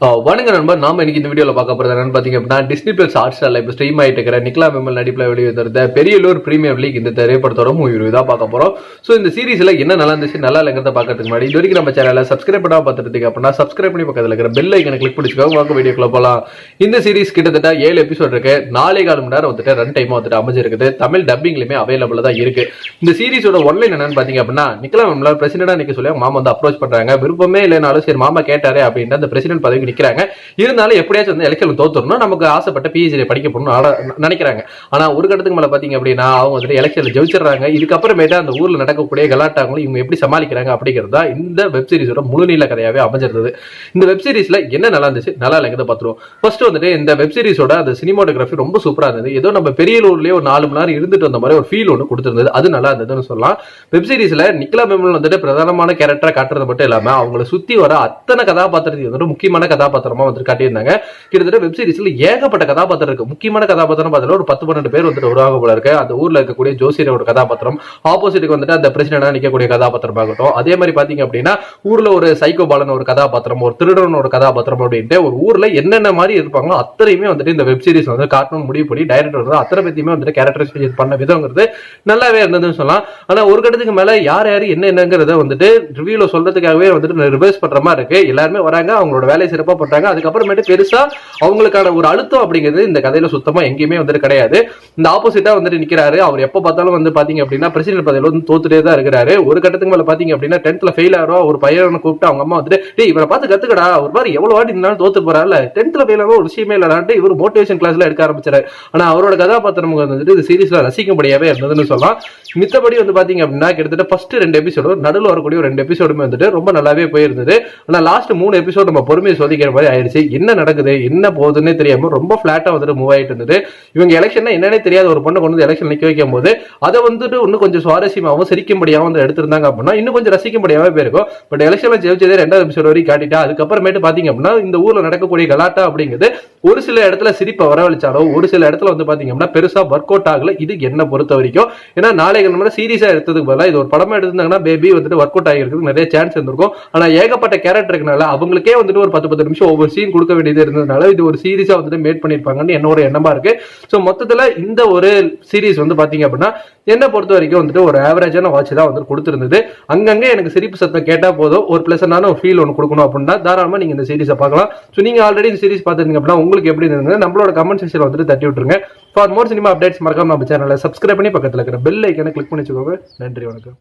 வணக்கம் நண்பர். நாம இன்னைக்கு இந்த வீடியோல பார்க்க போறது என்னன்னு பாத்தீங்க அப்படின்னா, டிஸ்னி பிளஸ் ஹாட்ஸ்டார்ல இப்ப ஸ்ட்ரீம் ஆயிட்டு இருக்கிற நிக்லா விமல் நடிப்புல வெளிவந்த பெரியலூர் பிரீமியர் லீக் இந்த திரைப்படத்தோட மூவி ரிவ்யூ தான் பார்க்க போறோம். சோ இந்த சீரிஸ்ல என்ன நல்லா இருந்துச்சு நல்லா இல்லங்கிறத பார்க்கறதுக்கு முன்னாடி இது வரைக்கும் நம்ம சேனலை சப்ஸ்கிரைப் பண்ணாம பார்த்துட்டு அப்படின்னா சப்ஸ்கிரைப் பண்ணி பக்கத்துல இருக்கிற பெல் ஐக்கனை கிளிக் பண்ணிச்சுக்கோங்க. வாங்க வீடியோக்குள்ள போலாம். இந்த சீரிஸ் கிட்டத்தட்ட 7 எபிசோட் இருக்கு. 4.25 மணி நேரம் வந்துட்டு ரன் டைம் வந்துட்டு அமைஞ்சிருக்குது. தமிழ் டப்பிங்லயுமே அவைலபிள் தான் இருக்கு. இந்த சீரிஸோட ஒன்லைன் என்னன்னு பாத்தீங்க அப்படின்னா, நிக்லா விமல் பிரசிடண்டா நிக்க சொல்லி மாமா வந்து அப்ரோச் பண்றாங்க. விருப்பமே இல்லைனாலும் சரி மாமா கேட்டாரு அப்படின்னா அந்த பிரசிடென்ட் பதவி நிக்கிறாங்க. இருந்தாலும் எப்படியாச்சும் வந்து எலெக்ஷன் தோத்துறணும், நமக்கு ஆசைப்பட்ட பிஹெச்டி படிக்க போகணும்னு நினைக்கிறாங்க. ஆனா ஒரு கட்டத்துக்கு மேல பாத்தீங்க அப்படின்னா அவங்க வந்துட்டு எலெக்ஷன்ல ஜெயிச்சிடறாங்க. இதுக்கப்புறமேட்டு அந்த ஊர்ல நடக்கக்கூடிய கலாட்டாங்களும் இவங்க எப்படி சமாளிக்கிறாங்க அப்படிங்கிறது தான் இந்த வெப் சீரிஸோட முழு நீள கதையாவே அமைஞ்சிருந்தது. இந்த வெப் சீரிஸ்ல என்ன நல்லா இருந்துச்சு நல்லா இல்லைங்கிறத பார்த்துருவோம். ஃபர்ஸ்ட் வந்துட்டு இந்த வெப் சீரிஸோட அந்த சினிமாட்டோகிராஃபி ரொம்ப சூப்பரா இருந்தது. ஏதோ நம்ம பெரியலூர்லயே ஒரு 4 மணி நேரம் இருந்துட்டு வந்த மாதிரி ஒரு ஃபீல் ஒன்று கொடுத்திருந்தது. அது நல்லா இருந்ததுன்னு சொல்லலாம். வெப் சீரிஸ்ல நிக்லா விமல் வந்துட்டு பிரதானமான கேரக்டரை காட்டுறது மட்டும் இல்லாம அவங்களை சுத்தி வர அத்தனை கதாபாத்திரத்துக்கு வந்துட்டு முக்கியமான கதாபாத்திரமா வந்து காட்டியிருந்தாங்க. கிட்டத்தட்ட வெப் சீரிஸ்ல ஏகப்பட்ட கதாபாத்திரம் இருக்கு. முக்கியமான கதாபாத்திரம் பார்த்தா ஒரு 10-12 பேர் வந்துட்டு உருவாக போல இருக்கு. அந்த ஊர்ல இருக்கக்கூடிய ஜோசியரோட கதாபாத்திரம், ஆப்போசிட்டுக்கு வந்துட்டு அந்த பிரசிடண்டா நிக்கக்கூடிய கதாபாத்திரம் ஆகட்டும். அதே மாதிரி பாத்தீங்க அப்படின்னா ஊர்ல ஒரு சைக்கோ பாலன் ஒரு கதாபாத்திரம், ஒரு திருடனோட கதாபாத்திரம் அப்படின்ட்டு ஒரு ஊர்ல என்னென்ன மாதிரி இருப்பாங்களோ அத்தனையுமே வந்துட்டு இந்த வெப் சீரிஸ் வந்து காட்டணும் முடிவு பண்ணி டைரக்டர் வந்து அத்தனை பத்தியுமே வந்துட்டு கேரக்டரைசேஷன் பண்ண விதங்கிறது நல்லாவே இருந்ததுன்னு சொல்லலாம். ஆனா ஒரு கட்டத்துக்கு மேல யார் யாரு என்னங்கிறத வந்துட்டு ரிவ்யூல சொல்றதுக்காகவே வந்துட்டு ரிவர்ஸ் பண்ற மாதிரி இருக்கு. எல்லாருமே வராங்க, அவங்களோட வேலையை சிறப்பா பண்றாங்க. அதுக்கப்புறமேட்டு பெருசா அவங்களுக்கான ஒரு அழுத்தம் அப்படிங்கிறது இந்த கதையில சுத்தமா எங்கேயுமே வந்துட்டு கிடையாது. இந்த ஆப்போசிட்டா வந்துட்டு நிக்கிறாரு. அவர் எப்ப பார்த்தாலும் வந்து பாத்தீங்க அப்படின்னா பிரசிடென்ட் பதவியில வந்து தோத்துட்டே தான் இருக்கிறாரு. ஒரு கட்டத்துக்கு மேல பாத்தீங்க அப்படின்னா 10th ஃபெயில் ஆகிறோம். ஒரு பையனை கூப்பிட்டு அவங்க அம்மா வந்துட்டு டேய் இவரை பார்த்து கத்துக்கடா, ஒரு மாதிரி எவ்வளவு வாட்டி இருந்தாலும் தோத்து போறாருல, 10th ஃபெயில் ஆகும் ஒரு விஷயமே இல்லடான்ட்டு இவர் மோட்டிவேஷன் கிளாஸ்ல எடுக்க ஆரம்பிச்சாரு. ஆனா அவரோட கதாபாத்திரம் வந்துட்டு இந்த சீரிஸ்ல ரசிக்கும்படியாவே இருந்ததுன்னு சொல்லலாம். மித்தபடி வந்து பாத்தீங்க அப்படின்னா கிட்டத்தட்ட ஃபர்ஸ்ட் 2 எபிசோடும் நடுவில் வரக்கூடிய 2 எபிசோடுமே வந்துட்டு ரொம்ப நல்லாவே போயிருந்தது. ஆனா லாஸ்ட் 3 எபிசோட் நம்ம பொறுமையை சோதிக்கிற மாதிரி ஆயிடுச்சு. என்ன நடக்குது என்ன போகுதுன்னே தெரியாம ரொம்ப பிளாட்டா வந்துட்டு மூவ் ஆயிட்டு இருந்தது. இவங்க எலெக்ஷன் என்னன்னே தெரியாத ஒரு பொண்ணை கொண்டு வந்து எலெக்ஷன் நிக்க வைக்கும் போது அதை வந்துட்டு இன்னும் கொஞ்சம் சுவாரஸ்யமாகவும் சிரிக்கும்படியாகவும் வந்து எடுத்திருந்தாங்க அப்படின்னா இன்னும் கொஞ்சம் ரசிக்கும்படியாவே போயிருக்கும். பட் எலெக்ஷன்ல ஜெயிச்சதே 2வது எபிசோட் வரைக்கும் காட்டிட்டா அதுக்கப்புறமேட்டு பாத்தீங்க அப்படின்னா இந்த ஊர்ல நடக்கக்கூடிய கலாட்டா அப்படிங்கிறது ஒரு சில இடத்துல சிரிப்பை வரவழைச்சாலும் ஒரு சில இடத்துல வந்து பாத்தீங்க அப்படின்னா பெருசா ஒர்க் அவுட் ஆகல. இது என்ன பொறுத்த வரைக்கும். ஏன்னா நாளைக்கு நம்ம சீரியஸா எடுத்ததுக்கு பதிலா இது ஒரு படமா எடுத்திருந்தாங்கன்னா பேபி வந்துட்டு ஒர்க் அவுட் ஆகிருக்கு நிறைய சான்ஸ் இருந்திருக்கும். ஆனா ஏகப்பட்ட கேரக்டர் இருக்கனால அவங்களுக்கே வந்துட்டு ஒரு 10 நிமிஷம் ஒவ்வொரு சீன் கொடுக்க வேண்டியது இருந்ததுனால இது ஒரு சீரிஸா வந்துட்டு மேட் பண்ணிருப்பாங்கன்னு என்னோட எண்ணமா இருக்கு. சோ மொத்தத்துல இந்த ஒரு சீரிஸ் வந்து பாத்தீங்க அப்படின்னா என்ன பொறுத்த வரைக்கும் வந்துட்டு ஒரு ஆவரேஜான வாட்ச் தான் வந்து கொடுத்திருந்தது. அங்கங்க எனக்கு சிரிப்பு சத்தம் கேட்டா போதும், ஒரு பிளஸனான ஒரு ஃபீல் ஒன்று கொடுக்கணும் அப்படின்னா தாராளமா நீங்க இந்த சீரிஸை பார்க்கலாம். ஸோ நீங்க ஆல்ரெடி இந்த சீரிஸ் பார்த்துருந்தீங்க அப்படின்னா உங்களுக்கு எப்படி இருந்தது நம்மளோட கமெண்ட் செக்ஷன்ல வந்துட்டு தட்டி விட்டுருங்க. ஃபார் மோர் சினிமா அப்டேட்ஸ் மறக்காம நம்ம சேனலை சப்ஸ்கிரைப் பண்ணி பக்கத்துல இருக்கிற பெல் ஐக்கனை கிளிக் பண்ணி வச்சுக்கோங்க. நன்றி, வணக்கம்.